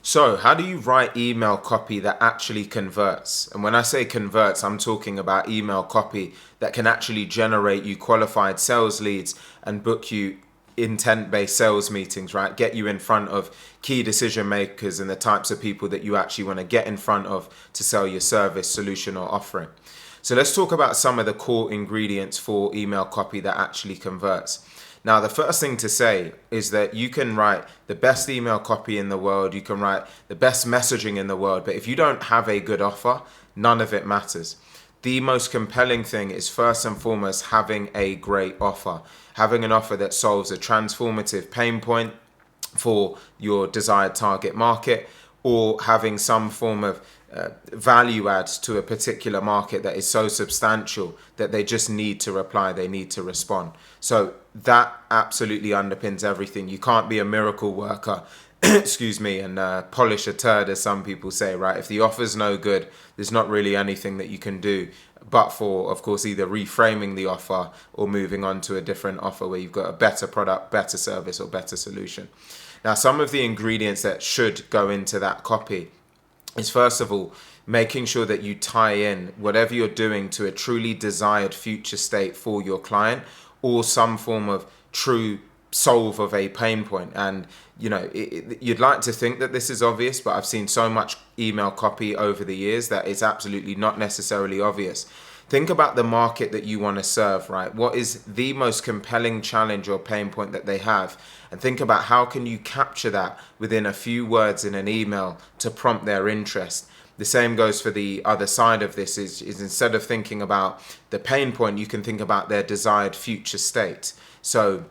So, how do you write email copy that actually converts? And when I say converts, I'm talking about email copy that can actually generate you qualified sales leads and book you intent-based sales meetings, right? Get you in front of key decision makers and the types of people that you actually want to get in front of to sell your service, solution, or offering. So let's talk about some of the core ingredients for email copy that actually converts. Now, the first thing to say is that you can write the best email copy in the world, you can write the best messaging in the world, but if you don't have a good offer, none of it matters. The most compelling thing is first and foremost having a great offer, having an offer that solves a transformative pain point for your desired target market, or having some form of value add to a particular market that is so substantial that they just need to reply, they need to respond. So that absolutely underpins everything. You can't be a miracle worker excuse me, and polish a turd, as some people say, right? If the offer's no good, there's not really anything that you can do but for, of course, either reframing the offer or moving on to a different offer where you've got a better product, better service, or better solution. Now, some of the ingredients that should go into that copy is, first of all, making sure that you tie in whatever you're doing to a truly desired future state for your client, or some form of true solve of a pain point. And you'd like to think that this is obvious, but I've seen so much email copy over the years that it's absolutely not necessarily obvious. Think about the market that you want to serve, right? What is the most compelling challenge or pain point that they have? And think about how can you capture that within a few words in an email to prompt their interest. The same goes for the other side of this is instead of thinking about the pain point, you can think about their desired future state. So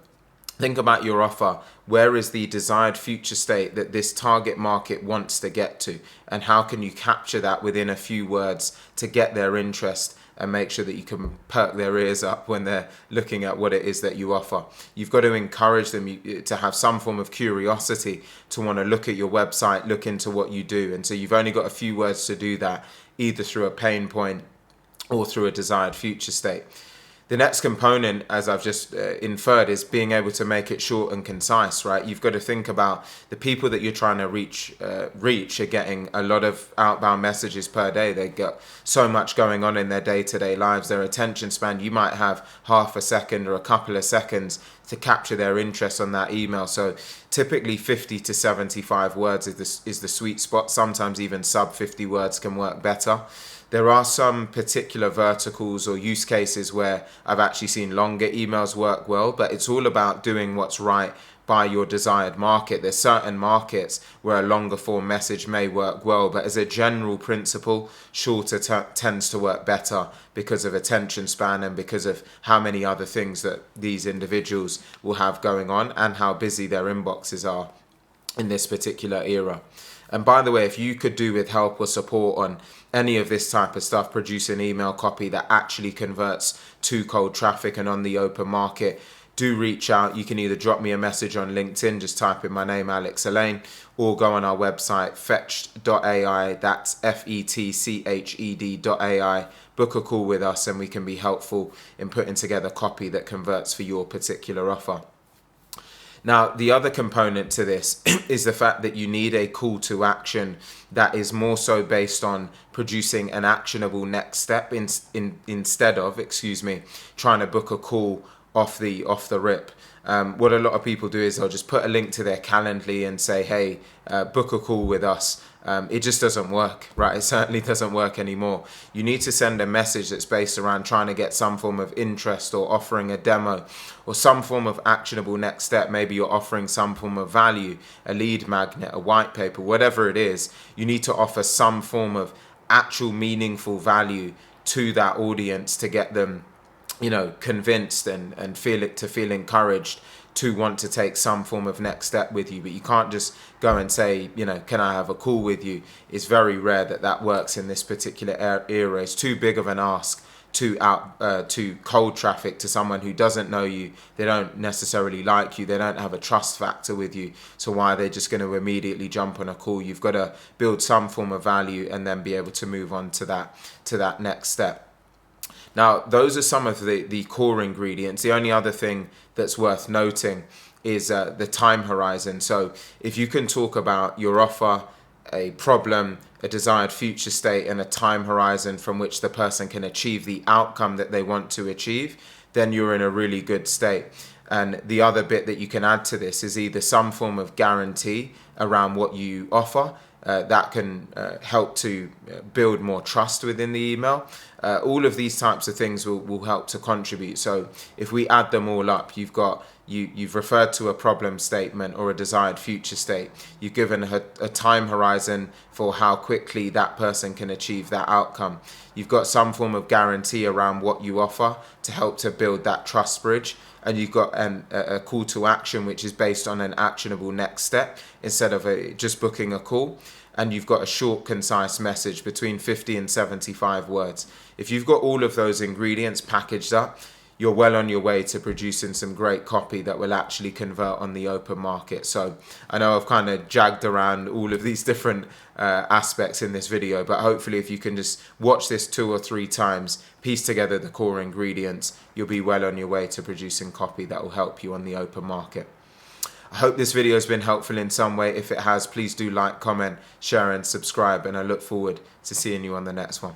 think about your offer. Where is the desired future state that this target market wants to get to? And how can you capture that within a few words to get their interest and make sure that you can perk their ears up when they're looking at what it is that you offer? You've got to encourage them to have some form of curiosity, to want to look at your website, look into what you do. And so you've only got a few words to do that, either through a pain point or through a desired future state. The next component, as I've just inferred, is being able to make it short and concise, right? You've got to think about the people that you're trying to reach are getting a lot of outbound messages per day. They got so much going on in their day-to-day lives. Their attention span, you might have half a second or a couple of seconds to capture their interest on that email. So typically 50 to 75 words is the sweet spot. Sometimes even sub 50 words can work better. There are some particular verticals or use cases where I've actually seen longer emails work well, but it's all about doing what's right by your desired market. There's certain markets where a longer form message may work well, but as a general principle, shorter tends to work better because of attention span and because of how many other things that these individuals will have going on and how busy their inboxes are in this particular era. And by the way, if you could do with help or support on any of this type of stuff, produce an email copy that actually converts to cold traffic and on the open market, do reach out. You can either drop me a message on LinkedIn, just type in my name, Alleyne, or go on our website, fetched.ai, that's FETCHED.ai. Book a call with us and we can be helpful in putting together copy that converts for your particular offer. Now, the other component to this is the fact that you need a call to action that is more so based on producing an actionable next step instead of, trying to book a call off the rip. What a lot of people do is they'll just put a link to their Calendly and say, hey, book a call with us. It just doesn't work, right? It certainly doesn't work anymore. You need to send a message that's based around trying to get some form of interest or offering a demo or some form of actionable next step. Maybe you're offering some form of value, a lead magnet, a white paper, whatever it is. You need to offer some form of actual meaningful value to that audience to get them convinced and feel encouraged to want to take some form of next step with you. But you can't just go and say, can I have a call with you? It's very rare that works in this particular era. It's too big of an ask to cold traffic to someone who doesn't know you. They don't necessarily like you. They don't have a trust factor with you. So why are they just going to immediately jump on a call? You've got to build some form of value and then be able to move on to that next step. Now, those are some of the core ingredients. The only other thing that's worth noting is the time horizon. So if you can talk about your offer, a problem, a desired future state, and a time horizon from which the person can achieve the outcome that they want to achieve, then you're in a really good state. And the other bit that you can add to this is either some form of guarantee around what you offer. That can help to build more trust within the email. All of these types of things will help to contribute. So if we add them all up, you've referred to a problem statement or a desired future state. You've given a time horizon for how quickly that person can achieve that outcome. You've got some form of guarantee around what you offer to help to build that trust bridge. And you've got a call to action, which is based on an actionable next step instead of just booking a call. And you've got a short, concise message between 50 and 75 words. If you've got all of those ingredients packaged up, you're well on your way to producing some great copy that will actually convert on the open market. So I know I've kind of jagged around all of these different aspects in this video, but hopefully if you can just watch this 2 or 3 times, piece together the core ingredients, you'll be well on your way to producing copy that will help you on the open market. I hope this video has been helpful in some way. If it has, please do like, comment, share and subscribe, and I look forward to seeing you on the next one.